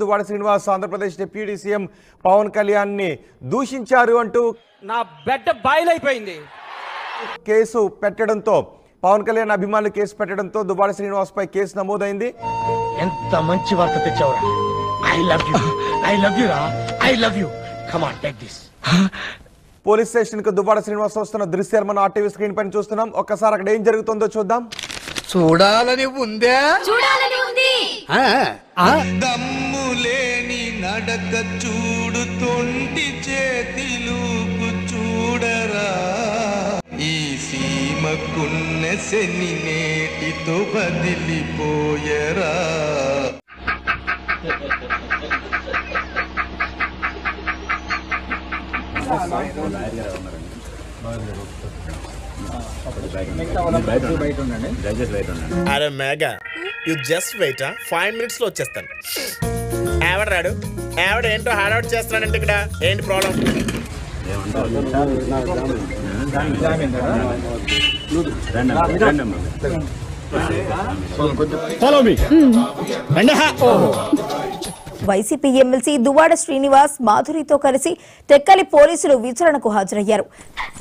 Duvvada Srinivas Andhra Pradesh deputy CM Pawan Kalyan ని దూషించారు అంటూ నా బెడ్ బయలైపోయింది. కేసు పెట్టడంతో పవన్ కళ్యాణ్ అభిమానులు కేసు పెట్టడంతో దువ్వాడ శ్రీనివాస్ పై కేసు నమోదైంది. ఎంత మంచి వార్త తెచ్చావురా. I love you, I love you రా, I love you. Come on, take this. Police station కు దువ్వాడ శ్రీనివాస్ వస్తున్న దృశ్యాలు మనం ఆర్టీవీ స్క్రీన్ పైన చూస్తున్నాం. ఒక్కసారి అక్కడ ఏం జరుగుతుందో చూద్దాం. చూడాలని ఉందే, చూడాలని ఉంది. దమ్ములేని నడక చూడు, తొంటి చేతిలోకు చూడరా, ఈ సీమకున్న శని నేటితో బదిలిపోయరా. అరే Megha, you just wait. 5 minutes లో వచ్చేస్తాను. ఎవడు రాడు? ఎవడు ఏంటో హార్డ్ చేస్తున్నాడంటే ఇక్కడ ఏంటి problem? YCP MLC Duvvada Srinivas మాధురితో కలిసి టెక్కలి పోలీసులు విచారణకు హాజరయ్యారు.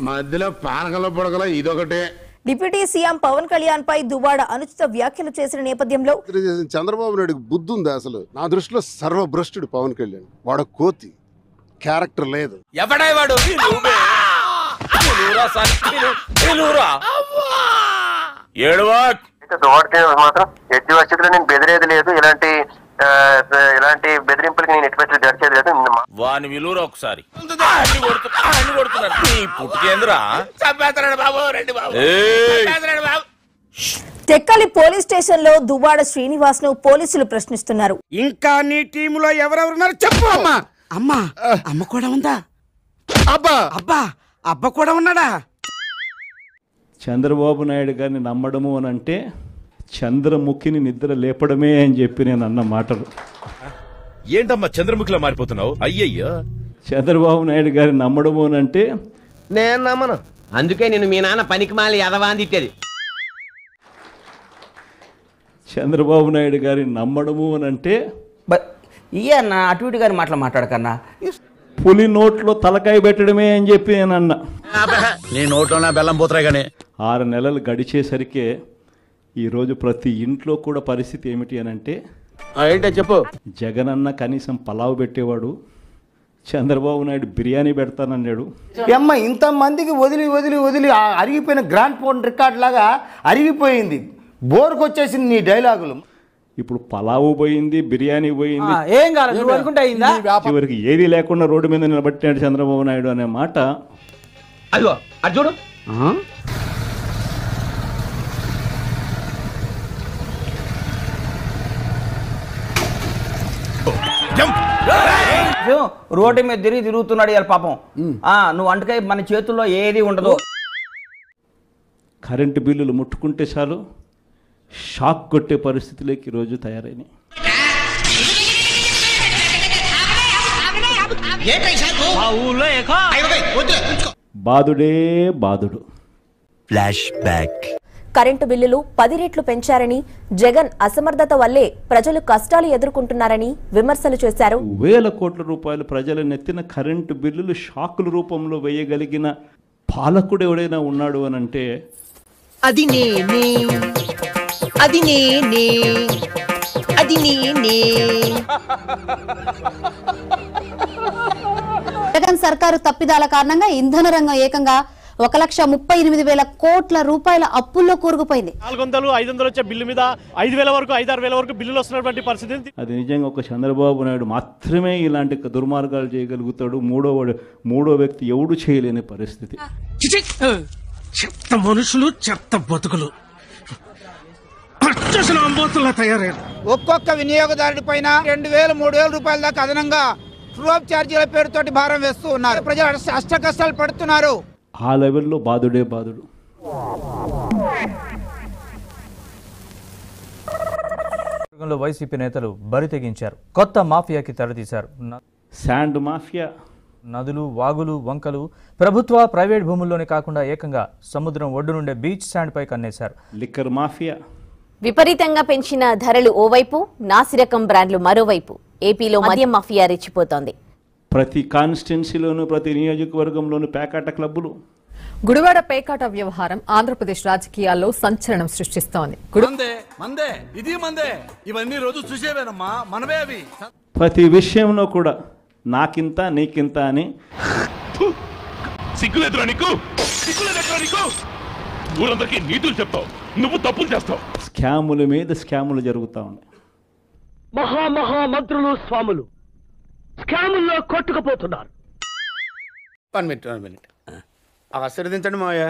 మధ్యలో పానకల పొడకల ఇదొకటే. డిప్యూటీ సీఎం పవన్ కళ్యాణ్ పై దువ్వాడ అనుచిత వ్యాఖ్యలు చేసిన నేపథ్యంలో చంద్రబాబు నాయుడు బుద్ధి ఉంది. అసలు నా దృష్టిలో సర్వభ్రష్టుడు పవన్ కళ్యాణ్. వాడు కోతి, క్యారెక్టర్ లేదు. ఎవడైవాడు? మాత్రం ఎట్టి వచ్చేది నేను బెదిరేది లేదు. ఇలాంటి బెదిరింపులకి నేను ఎట్టి గడిచేది లేదు. వాని విలువ ఒకసారి పుట్టుకేంద్రా. టెక్కలి పోలీస్ స్టేషన్ లో దువ్వాడ శ్రీనివాస్ ను పోలీసులు ప్రశ్నిస్తున్నారు. ఇంకా నీ టీములో ఎవరెవరున్నారు చెప్పు. అమ్మా, అమ్మా, అమ్మ కూడా ఉందా? అబ్బా, అబ్బా, అబ్బ కూడా ఉన్నాడా? చంద్రబాబు నాయుడు గారిని నమ్మడము అని అంటే చంద్రముఖిని నిద్ర లేపడమే అని చెప్పి నేను అన్న మాటలు. ఏంటమ్మా చంద్రముఖిలా మారిపోతున్నావు? అయ్యయ్యో, చంద్రబాబు నాయుడు గారిని నమ్మడము అని అంటే నేను నమ్మను. అందుకే నేను మీ నాన్న పనికి మాలి ఎదవాందిట్టేది. చంద్రబాబు నాయుడు గారిని నమ్మడము అని అంటే ఇయ్యన్నా అటు ఇటు గారి మాటలు మాట్లాడకన్నా. పులి నోట్లో తలకాయ పెట్టడమే అని చెప్పి నేను అన్నా. నీ నోట్లో బెల్లం పోతున్నాయి కానీ 6 నెలలు గడిచేసరికే ఈరోజు ప్రతి ఇంట్లో కూడా పరిస్థితి ఏమిటి అని అంటే ఏంటో చెప్పు. జగన్ అన్న కనీసం పలావ్ పెట్టేవాడు, చంద్రబాబు నాయుడు బిర్యానీ పెడతానన్నాడు. అమ్మ ఇంతమందికి వదిలి వదిలి వదిలి అరిగిపోయిన గ్రాండ్ ఫోన్ రికార్డ్ లాగా అరిగిపోయింది. బోర్కు వచ్చేసింది నీ డైలాగులు. ఇప్పుడు పలావు పోయింది, బిర్యానీ పోయింది, ఏం కాదు అనుకుంటే అయిందా? చివరికి ఏది లేకుండా రోడ్డు మీద నిలబట్టాడు చంద్రబాబు నాయుడు అనే మాట. అదిగో అది చూడు. రోడ్డు మీద తిరుగుతున్నాడు ఇవాళ పాపం. నువ్వు అంటకాయ మన చేతుల్లో ఏది ఉండదు. కరెంటు బిల్లులు ముట్టుకుంటే చాలు షాక్ కొట్టే పరిస్థితులకి ఈరోజు తయారైనాయి. బాధుడే బాధుడు. Flash back. కరెంటు బిల్లులు 10 రెట్లు పెంచారని, జగన్ అసమర్థత వల్లే ప్రజలు కష్టాలు ఎదుర్కొంటున్నారని విమర్శలు చేశారు. వేల కోట్ల రూపాయలు ప్రజల నెత్తిన కరెంటు బిల్లులు షాకుల రూపంలో వేయగలిగిన పాలకుడు ఎవడైనా ఉన్నాడు అని అంటే అది నేనే, అది నేనే, అది నేనే. జగన్ సర్కారు తప్పిదాల కారణంగా ఇంధన రంగం ఏకంగా 1,38,000 కోట్ల రూపాయల అప్పుల్లో కూరుకుపోయింది. 400, 500 వచ్చే బిల్లు మీద 5,000 వరకు 5,000-6,000 వరకు బిల్లులు వస్తున్నటువంటి పరిస్థితి. అది నిజంగా ఒక చంద్రబాబు నాయుడు మాత్రమే ఇలాంటి దుర్మార్గాలు చేయగలుగుతాడు. మూడో వ్యక్తి ఎవడు చేయలేని పరిస్థితి. చెత్త మనుషులు, చెత్త బతుకులు తయారయ్యారు. ఒక్కొక్క వినియోగదారుడి పైన 2,000-3,000 రూపాయల దాకా అదనంగా ట్రూఅప్ ఛార్జీల పేరుతోటి భారం వేస్తూ ఉన్నారు. ప్రజలు అష్ట కష్టాలు పడుతున్నారు. ఆ లెవెల్లో బాధుడే బాధుడు. వైసీపీ నేతలు బరి తెగించారు. కొత్త మాఫియాకి తెరతీశారు. Sand mafia. నదులు, వాగులు, వంకలు ప్రభుత్వ, ప్రైవేట్ భూముల్లోనే కాకుండా ఏకంగా సముద్రం ఒడ్డు నుండే బీచ్ శాండ్ పై కన్నేశారు. Liquor mafia. విపరీతంగా పెంచిన ధరలు ఓవైపు, నాసిరకం బ్రాండ్లు మరోవైపు. ఏపీలో మద్యం మాఫియా రెచ్చిపోతోంది. ప్రతి కాన్స్టిట్యున్సీలోనూ ప్రతి నియోజకవర్గంలోనూ పేకాట క్లబ్బులు. గుడివాడ పేకాట వ్యవహారం ఆంధ్రప్రదేశ్ రాజకీయాల్లో సంచలనం సృష్టిస్తోంది. ప్రతి విషయంలో కూడా నాకింత నీకింత అని నీతులు చెప్తావు, నువ్వు తప్పులు చేస్తావు. స్కాముల మీద స్కాములు జరుగుతూ ఉన్నాయి. మహామంత్రులు స్వాములు స్కాముల్లో కొట్టుకుపోతున్నారు. 1 minute ఆశీర్వదించండి మావయ్య.